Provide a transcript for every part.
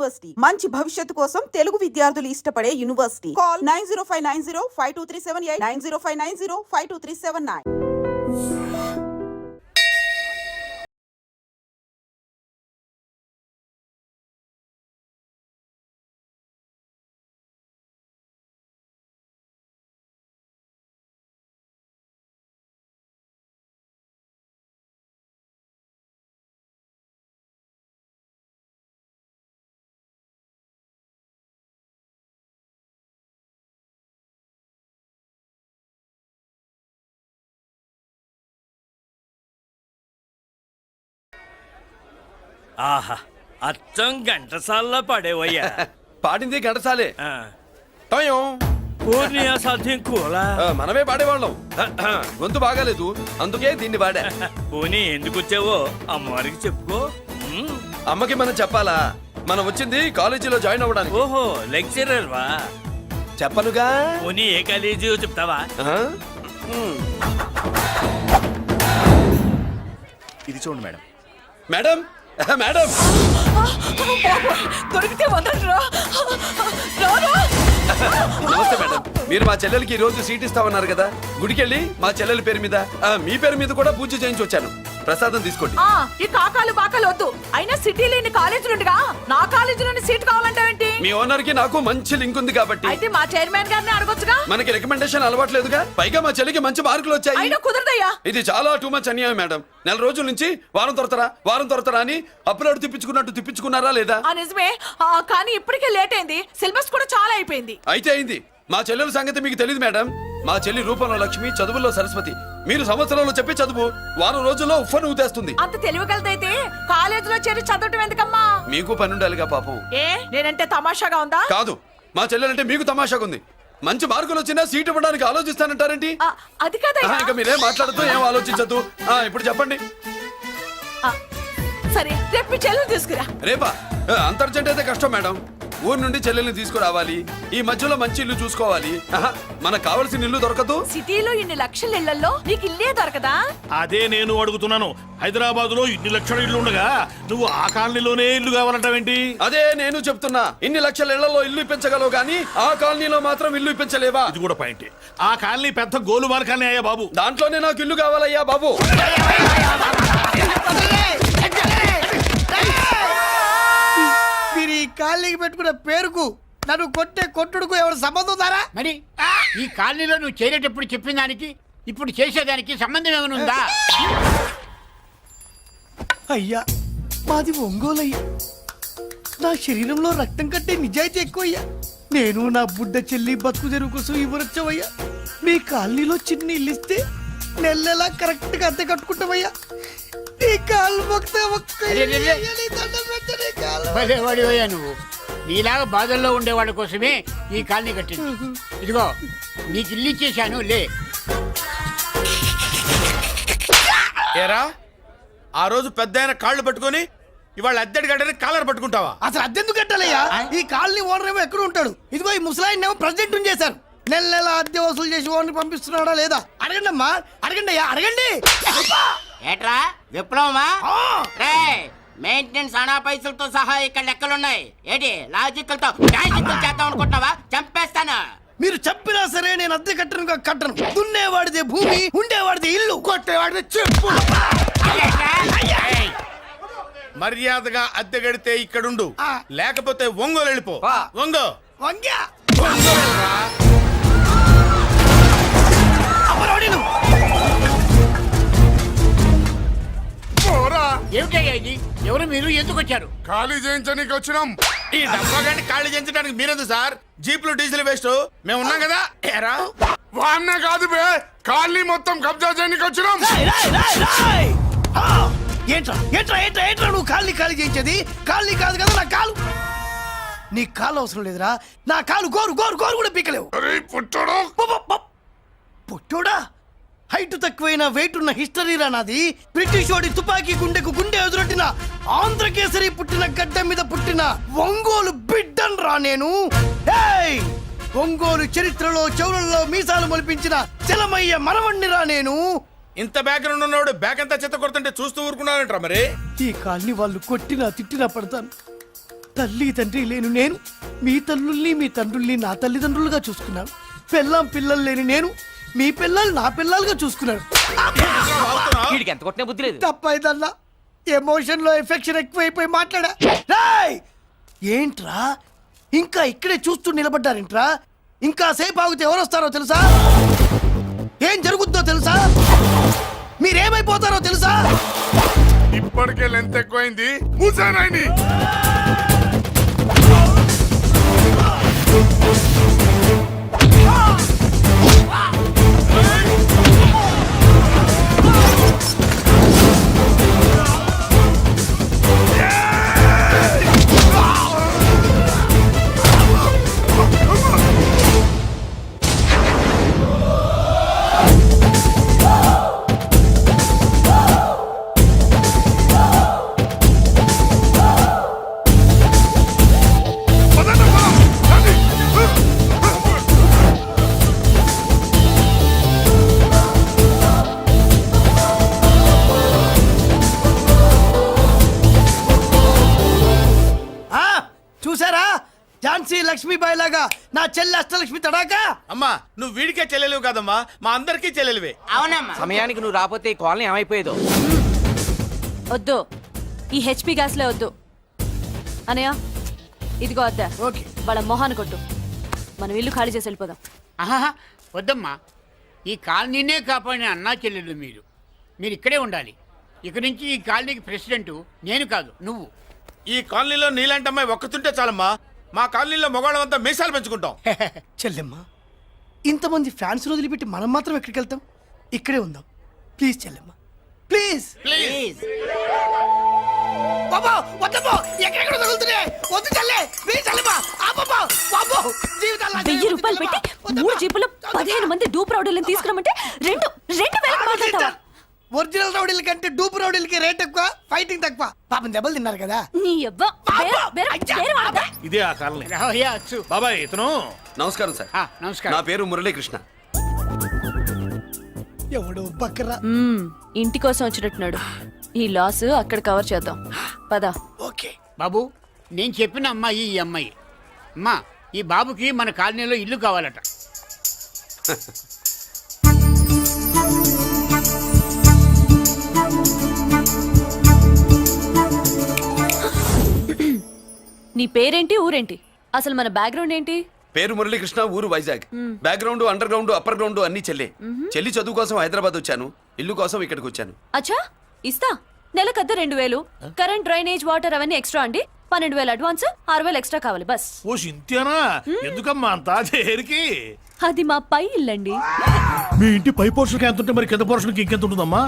University మంచి భవిష్యత్తు కోసం తెలుగు విద్యార్థులు ఇష్టపడే యూనివర్సిటీ. కాల్ 9059052378 9059052379. ఆహా, అచ్చం ఘంటసాల్లో పడేవయ్యా. పాడింది ఘంటసాలే. పూర్ణియా సాధ్యం కూలా మనమే పాడేవాళ్ళం. గొంతు బాగాలేదు, అందుకే దీన్ని పాడా. పోనీ ఎందుకు వచ్చావో అమ్మవారికి చెప్పుకో. అమ్మకి మనం చెప్పాలా? మనం వచ్చింది కాలేజీలో జాయిన్ అవ్వడానికి. ఓహో, లెక్చరర్ వా? చెప్పనుగా. పోనీ ఏ కాలేజీ చెప్తావా? ఇది చూడండి మేడం. మేడం మేడం దొరికితే వదలరా. నమస్తే మేడం. మీరు మా చెల్లెలకి ఈ రోజు సీట్ ఇస్తామన్నారు కదా, గుడికెళ్ళి మా చెల్లెల పేరు మీద మీ పేరు మీద కూడా పూజ చేయించి వచ్చాను. ప్రసాదం తీసుకోండి. ఈ కాకాలు బాకాలు వద్దు. అయినా సిటీలో ఇన్ని కాలేజీలు ఉండగా నా కాలేజీలోని సీట్ కావాలంటావేంటి? మీ ఓనర్ కి నాకు మంచి లింక్ ఉంది కాబట్టి. అయితే మా చైర్మన్ గారిని అడగొచ్చుగా. మనకి రికమెండేషన్ అలవాట్లేదుగా. పైగా మా చెల్లికి మంచి మార్కులు వచ్చాయి. అయినా కుదరదయ్యా. ఇది చాలా టూ మచ్ అన్యాయం మేడం. నెల రోజుల నుంచి వారం తొరతరా అని అప్లోడ్ తిప్పించుకున్నట్టు తిప్పించుకున్నారా లేదా? నిజమే, కానీ ఇప్పటికే లేట్ అయింది. సిలబస్ కూడా చాలా అయిపోయింది. అయితే అయింది. మా చెల్లెల సంగతి మీకు తెలియదు మేడం. మా చెల్లి రూపంలో లక్ష్మి, చదువుల్లో సరస్వతి. మీరు సంవత్సరంలో చెప్పి చదువు వారం రోజుల్లో ఉఫ్ఫను ఊతేస్తుంది. అంత తెలివిగలదైతే కాలేజీలో చేరి చదవటం ఎందుకమ్మా? మీకు పని ఉండాలిగా పాపం. నేనంటే తమాషాగా ఉందా? కాదు, మా చెల్లెలంటే మీకు తమాషాగా ఉంది. మంచి మార్కులు వచ్చినా సీట్ ఇవ్వడానికి ఆలోచిస్తానంటారేంటి? అది కాదయ్యా. ఇంకా మీరేం మాట్లాడుతూ ఏం ఆలోచించద్దు. ఇప్పుడు చెప్పండి. సరే, రేపు మీ చెల్లెలు తీసుకురా. రేపా? అంత అర్జెంట్ అయితే కష్టం మేడం. ఊరు నుండి చెల్లెల్ని తీసుకురావాలి, ఈ మధ్యలో మంచి ఇల్లు చూసుకోవాలి. మనకు కావలసిన ఇల్లు దొరకదు. సిటీలో ఇన్ని లక్షల ఇళ్లలో నీకు ఇల్లే దొరకదా? అదే నేను అడుగుతున్నాను. హైదరాబాద్ లో ఇన్ని లక్షల ఇల్లు ఉండగా నువ్వు ఆ కాలనీలోనే ఇల్లు కావాలంటావేంటి? అదే నేను చెప్తున్నా. ఇన్ని లక్షల ఇళ్లలో ఇల్లు ఇప్పించగలవు గానీ ఆ కాలనీలో మాత్రం ఇల్లు ఇప్పించలేవా? ఇది కూడా పాయింట్. ఆ కాలనీ పెద్ద గోలుమార్ కాలనీ అయ్యా బాబు. దాంట్లోనే నాకు ఇల్లు కావాలయ్యా బాబు. మీరు ఈ కాలనీకి పెట్టుకున్న పేరుకు నన్ను కొట్టే కొట్టుడుకు ఎవరు సంబంధం ఉందారా? మరి ఈ కాలనీలో నువ్వు చేరేటప్పుడు చెప్పిన దానికి ఇప్పుడు చేసేదానికి సంబంధం ఏమైనా ఉందా? అయ్యా, మాది ఒంగోలయ్యా. నా శరీరంలో రక్తం కట్టే నిజాయితీ ఎక్కువయ్యా. నేను నా బుడ్డ చెల్లి బతుకు తెరువు కోసం ఇవ్వరొచ్చావయ్యా. మీ కాలనీలో చిన్న ఇల్లు ఇస్తే నెలలా కరెక్ట్ గా అద్దె కట్టుకుంటామయ్యా. భలేవాడివయ్యా నువ్వు. నీలాగా బాధల్లో ఉండేవాళ్ళ కోసమే ఈ కాలనీ కట్టింది. ఇదిగో నీకు ఇల్లు ఇచ్చేశాను, లే. ఏరా, ఆ రోజు పెద్ద ఆయన కాళ్ళు పట్టుకొని ఇవాళ అద్దెడి గడ్డని కాలర్ పట్టుకుంటావా? అసలు అద్దెందుకు కట్టాలయ్యా? ఈ కాలనీ ఓనర్ ఏమో ఎక్కడ ఉంటాడు? ఇదిగో ఈ ముసలాయిన్ ఏమో ప్రెసిడెంట్ చేశారు. నెల అద్దె వసూలు చేసి ఓనర్ పంపిస్తున్నాడా లేదా అడగండి అమ్మా. అడగండి అయ్యా, అడగండి. ఏట్రా విప్లవమా? మెయింటెనెన్స్ అనా పైసలతో సహా ఇక్కడ లెక్కలున్నాయి. ఏంటి లాజికల్ తో చేద్దాం అనుకుంటున్నావా? చంపేస్తాను. మీరు చెప్పినా సరే నేను అద్దె కట్టను. దున్నేవాడిదే భూమి, ఉండేవాడిదే ఇల్లు, కొట్టేవాడిదే చెప్పు. మర్యాదగా అద్దె గడితే ఇక్కడుండు, లేకపోతే ఒంగోలు వెళ్ళిపో. ఒంగో వంగ్యా ఏమిటయ్యా ఇది? ఎవరు మీరు? ఎందుకు వచ్చారు? ఖాళీ చేయించడానికి వచ్చినాం. ఈ డబ్బా గంట ఖాళీ చేయించడానికి మీరెందు సార్? జీపులు డీజిల్ వేస్ట్, మేము ఉన్నాం కదా. ఏరా వాన్న కాదు బే, ఖాళీ మొత్తం కబ్జా చేయడానికి వచ్చినాం. ఏంట్రా నువ్వు ఖాళీ చేయించేది? ఖాళీ కాదు కదా నా కాలు. నీ కాలు అవసరం లేదురా. నా కాలు గోరు కూడా పీకలేవు. పుట్టోడా? హైట్ తక్కువైన వెయిట్ ఉన్న హిస్టరీ రా నాది. బ్రిటిష్ వాడి తుపాకీ గుండెకు గుండె ఎదురొట్టిన ఆంధ్రకేసరి పుట్టిన గడ్డ మీద పుట్టిన ఒంగోలు బిడ్డన్ రా నేను. ఒంగోలు చరిత్రలో చౌరల్లో మీసాలు మొలిపించిన చలమయ్య మనవణ్ణి రా నేను. ఇంత బ్యాక్గ్రౌండ్ ఉన్నవాడు బ్యాక్ అంతా చెత్త కొడుతుంటే చూస్తూ ఊరుకున్నారంట. మరి ఈ కాల్ని వాళ్ళు కొట్టినా తిట్టినా పడతాను. తల్లి తండ్రి లేను నేను మీ తల్లుల్ని మీ తండ్రుల్ని నా తల్లిదండ్రులుగా చూసుకున్నాను. పెళ్ళాం పిల్లలు లేని నేను మీ పిల్లలు నా పిల్లలుగా చూసుకున్నాను. వీడికి ఎంత కొట్టినా బుద్ధి లేదు. తప్పైదల్లా ఎమోషన్ లో ఎఫెక్షన్ ఎక్కువైపోయి మాట్లాడా. రేయ్! ఏంట్రా ఇంకా ఇక్కడే చూస్తూ నిలబడ్డారేంట్రా? ఇంకా సేపు ఆగితే ఎవరు వస్తారో తెలుసా? ఏం జరుగుతుందో తెలుసా? మీరేమైపోతారో తెలుసా? ఇప్పటికే లెంత్ ఎక్కువైంది. మూసానాయని ఆ, చూసారా ఝాన్సీ లక్ష్మీబాయి లాగా నా చెల్లి అష్టలక్ష్మి తడాకా. అమ్మా నువ్వు వీడికే చెల్లెలివి కాదమ్మా, మా అందరికీ చెల్లెలివే. అవునమ్మా. సమయానికి నువ్వు రాకపోతే ఈ కాలనీ ఏమైపోయేదో. వద్దు, ఈ హెచ్పి గ్యాస్లే వద్దు. అనయ్య ఇదిగో అద్దా, ఓకే వాళ్ళ మొహాన్ని కొట్టు. మనం ఇల్లు ఖాళీ చేసి వెళ్ళిపోదాం. ఆహా, వద్దమ్మా. ఈ కాలనీనే కాపాడిన అన్నా చెల్లెలు మీరు. మీరు ఇక్కడే ఉండాలి. ఇక నుంచి ఈ కాలనీకి ప్రెసిడెంట్ నేను కాదు, నువ్వు. ఈ కాలనీలో నీలాంటి అమ్మాయి ఒక్కతుంటే చాలమ్మా. మా కాలనీలో మగవాళ్ళంతా మీసాలు పెంచుకుంటాం. చెల్లెమ్మ, ఇంతమంది ఫ్యాన్స్ వదిలిపెట్టి మనం మాత్రం ఎక్కడికి వెళ్తాం? ఇక్కడే ఉందాం ప్లీజ్ చెల్లెమ్మ, ప్లీజ్. బాబా వద్దమ్మో, ఎక్కడెక్కడ తగులుతున్నాయి. వద్దు చెల్లె, ప్లీజ్ చెల్లెమ్మ. ఆపమ్మా, బాబో, జీవితాల్లో 1000 రూపాయలు పెట్టి 3 జీపులు 15 మంది డూప్ రౌడీలను తీసుకురమ్మంటే 2,000 మాట్లాడతావా? ఒరిజినల్ రౌడీల కంటే డూప్ రౌడీలకి రేట్ ఎక్కువ, ఫైటింగ్ తక్కువ. పాపం దెబ్బలు తిన్నారు కదా. నీ అవ్వ వేరే వాడదా? ఇదే ఆ కాలనీ. రావయ్యా, అచ్చు. బాబాయ్ ఇతను నమస్కారం సార్. నమస్కారం. నా పేరు మురళీకృష్ణ. ఎవడో బక్కరా. ఇంటి కోసం వచ్చినట్టున్నాడు. ఈ లాస్ అక్కడ కవర్ చేద్దాం పద. ఓకే బాబు, నేను చెప్పిన అమ్మాయి ఈ అమ్మాయి. అమ్మా, ఈ బాబుకి మన కాలనీలో ఇల్లు కావాలట. నీ పేరేంటి, ఊరేంటి, అసలు మన బ్యాక్గ్రౌండ్ ఏంటి? పేరు మురళీకృష్ణ, ఊరు Vizag. Background under ground upper ground అన్ని చెల్లి. చెల్లి చదువు కోసం హైదరాబాద్ వచ్చాను, ఇల్లు కోసం ఇక్కడికి వచ్చాను. అచ్చా, ఇస్తా. నెలకద్ద 2000, కరెంట్, డ్రైనేజ్, వాటర్ అవన్నీ ఎక్స్ట్రా అండి. 12,000 అడ్వాన్స్, 6,000 ఎక్స్ట్రా కావాలి బస్. ఓ సింత్యానా, ఎందుకమ్మా అంతా దేనికి? అది మా పై ఇల్లండి. మీ ఇంటి పై పోర్షన్కి ఎంత ఉంటే మరి కింద పోర్షన్కి ఇంకెంత ఉంటుందమ్మా?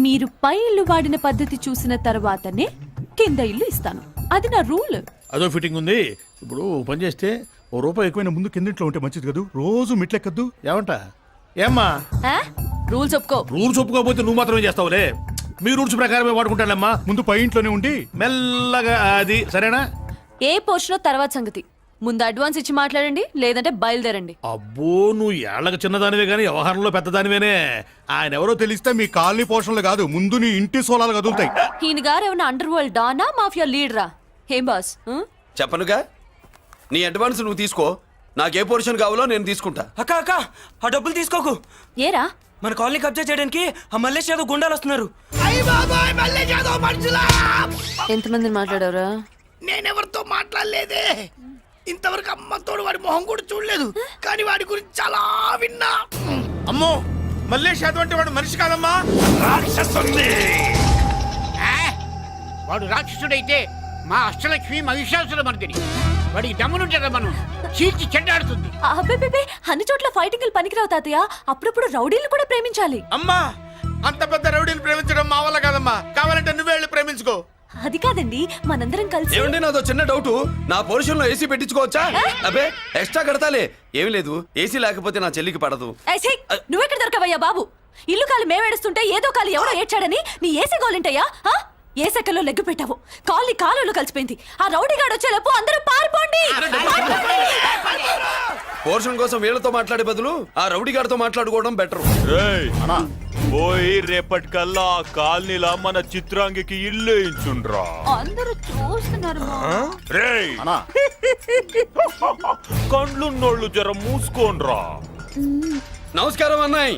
మీరు పై ఇల్లు వాడిన పద్ధతి చూసిన తర్వాతనే కింద ఇల్లు ఇస్తాను. అది నా రూల్. అదో ఫిట్టింగ్ ఉంది. ఇప్పుడు ఓ పని చేస్తే ఓ రూపాయి ఎక్కువైనా ముందు కిందింట్లో ఉంటే మంచిది కదూ. రోజు మిట్లెక్కద్దు ఏమంట? ఏమ్మా రూల్స్ ఒప్పుకో. రూల్స్ ఒప్పుకోకపోతే నువ్వు మాత్రమే చేస్తావులే. మీ రూల్స్ ప్రకారమే వాడుకుంటానమ్మా. ముందు పై ఇంట్లోనే ఉండి మెల్లగా అది సరేనా? ఏ పోర్షన్ తర్వాత సంగతి. ముందు అడ్వాన్స్ ఇచ్చి మాట్లాడండి, లేదంటే బయలుదేరండి. అబ్బో, నువ్వు ఏళ్ళకి చిన్నదానివే కానీ వ్యవహారంలో పెద్దదానివేనే. ఆయన ఎవరో తెలిస్తే మీ కాలనీ పోషణలు కాదు, ముందు నీ ఇంటి సోలాలు కదులుతాయి. ఈయన గారు ఏమన్నా అండర్ వరల్డ్ డానా, మాఫియా లీడరా? ఏం బాస్? చెప్పనుగా, నీ అడ్వాన్స్ నువ్వు తీసుకో. నాకు ఏ పోర్షన్ కావాలో నేను తీసుకుంటా. అక్క అక్క, ఆ డబ్బులు తీసుకోకు. ఏరా? మన కాలనీ కబ్జా చేయడానికి ఆ మల్లేష్ యాదవ్ గుండాలు వస్తున్నారు. అయ్య బాబాయ్, మళ్ళీ ఏదో మనుషులా. ఎంతమందిని మాట్లాడారా? నేనెవరితో మాట్లాడలేదే. ఇంతవరకు అమ్మతోడు వాడి మొహం కూడా చూడలేదు, కానీ వాడి గురించి చాలా విన్నా. అమ్మో, మల్లేష్ యాదవ్ అంటే వాడు మనిషి కాదమ్మా, రాక్షసుని. వాడు రాక్షసుడైతే మా అష్టలక్ష్మి మహిషాసుల మర్దిని. వాడికి దమ్మునుంటారా మనం చీల్చి చెడ్డాడుతుంది. అబ్బే, అన్ని చోట్ల ఫైటింగ్ పనికిరావు తాతయ్య. అప్పుడప్పుడు రౌడీలు కూడా ప్రేమించాలి. అమ్మా, అంత పెద్ద రౌడీని ప్రేమించడం మా వల్ల కాదమ్మా. కావాలంటే నువ్వే వెళ్ళి ప్రేమించుకో. అది కాదండి, మనందరం కలిసి. ఏమండి, నాదో చిన్న డౌట్. నా పోర్షన్ లో ఏసీ పెట్టించుకోవచ్చా? అబ్బే, ఎక్స్ట్రా కడతాలే. ఏమి లేదు, ఏసీ లేకపోతే నా చెల్లికి పడదు. నువ్వెక్కడ దొరకవయ్యా బాబు? ఇల్లు కాలి మేమేడుస్తుంటే ఏదో కాలి ఎవడో ఏడ్చాడని నీ ఏసీ గోలింటయ్యా? ఏ సెకల్లో లెగ్గు పెట్టావు? కాలి కాలులో కలిసిపోయింది. ఆ రౌడీ గాడు వచ్చేలోపు అందరూ పారిపోండి. పోర్షన్ కోసం వీళ్ళతో మాట్లాడే బదులు ఆ రౌడీ గారితో మాట్లాడుకోవడం బెటర్. పోయి రేపటికల్లా ఆ కాలనీలా మన చిత్రాంగికి ఇల్లు ఇచ్చుండ్రా. అందరూ చూస్తున్నారు రేయ్ కండ్లున్నోళ్ళు జర మూసుకోండ్రా. నమస్కారం అన్నాయ్.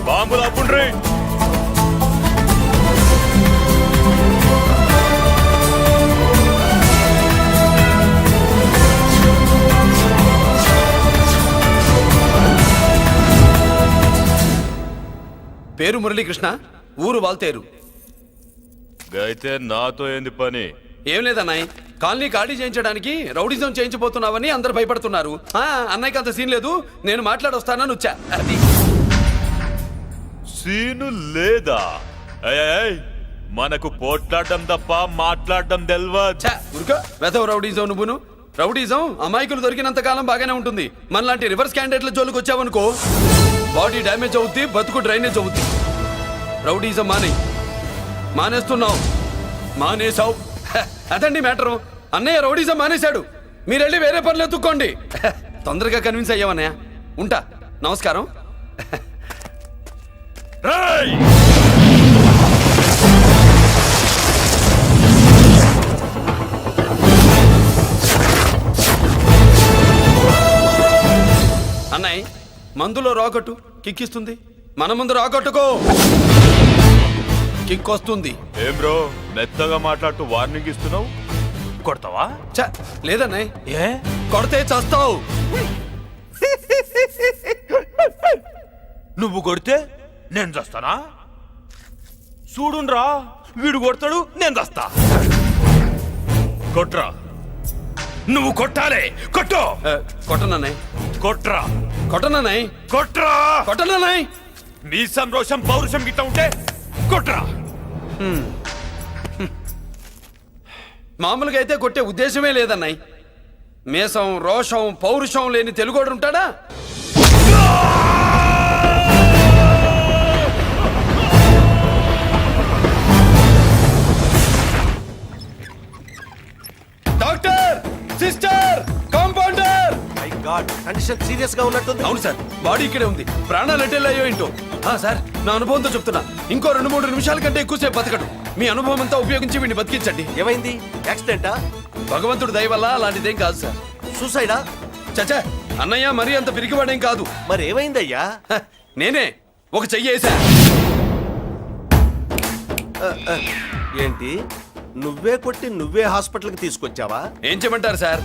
బాంబులు అప్పుండ్రీ. పేరు మురళీకృష్ణ, ఊరు వాల్తేరు. అయితే నాతో ఏంది పని? ఏం లేదన్నాయ్, కాలనీ ఖాళీ చేయించడానికి రౌడిజం చేయించబోతున్నావని అందరు భయపడుతున్నారు. అన్నయ్యకి అంత సీన్ లేదు, నేను మాట్లాడొస్తానని వచ్చా. అది సీను లేదా? ఏయ్, మనకు పోట్లాడడం తప్ప మాట్లాడడం తెల్వా. ఉరుకో వెధవ రౌడీజం. నువ్వును రౌడీజం అమాయకులు దొరికినంత కాలం బాగానే ఉంటుంది. మనలాంటి రివర్స్ క్యాండిడేట్ల జోలికి వచ్చావనుకో బాడీ డ్యామేజ్ అవుద్ది, బతుకు డ్రైనేజ్ అవుద్ది. రౌడీజం మానేస్తున్నావు, మానేసావు. అదండి మ్యాటరు. అన్నయ్య రౌడీజం మానేశాడు, మీరెళ్ళి వేరే పనులు ఎత్తుక్కోండి. తొందరగా కన్విన్స్ అయ్యావన్నయ్య. ఉంటా, నమస్కారం. రేయ్! అన్నయ్య మందులో రాకట్టు కిక్కిస్తుంది, మన ముందు రాకట్టుకో కిక్ వస్తుంది. ఏం బ్రో మెత్తగా మాట్లాడుతూ వార్నింగ్ ఇస్తున్నావు? కొడతావా? లేదన్నయ్య, ఏ కొడితే చస్తావు. నువ్వు కొడితే నేను చస్తానా? చూడుండ్రా, వీడు కొడతాడు, నేను చస్తా. కొట్రా, నువ్వు కొట్టాలి. కొట్టు. కొట్టనన్నయ్య, కొట్రా, కొట్టనన్నయ్య, కొట్రా, కొట్టనన్నయ్య. మీ సంరోషం పౌరుషం గిట్ట ఉంటే కొట్రా. మామూలుగా అయితే కొట్టే ఉద్దేశమే లేదన్నయ్య. మేషం, రోషం, పౌరుషం లేని తెలుగోడు ఉంటాడా? Doctor, sister, compounder. Condition serious గా ఉన్నట్టుంది. అవును సార్, బాడీ ఇక్కడే ఉంది, ప్రాణాలు ఎట్టెళ్ళి అయ్యో ఏంటో. సార్, నా అనుభవంతో చెప్తున్నా, ఇంకో 2-3 నిమిషాల కంటే ఎక్కువసేపు బతకడు. మీ అనుభవం అంతా ఉపయోగించి వీడిని బతికించండి. ఏమైంది? యాక్సిడెంటా? భగవంతుడు దయ వల్ల అలాంటిదేం కాదు సార్. సూసైడా? చచ్చా, అన్నయ్య మరీ అంత పిరికివాడేం కాదు. మరి ఏమైందయ్యా? నేనే ఒక చెయ్యేసా. ఏంటి, నువ్వే కొట్టి నువ్వే హాస్పిటల్కి తీసుకొచ్చావా? ఏం చేయమంటారు సార్,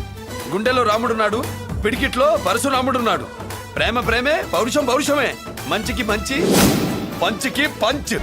గుండెలో రాముడున్నాడు, పిడికిట్లో పరశురాముడున్నాడు. ప్రేమ ప్రేమే, పౌరుషం పౌరుషమే, మంచికి మంచి, పంచికి పంచ్.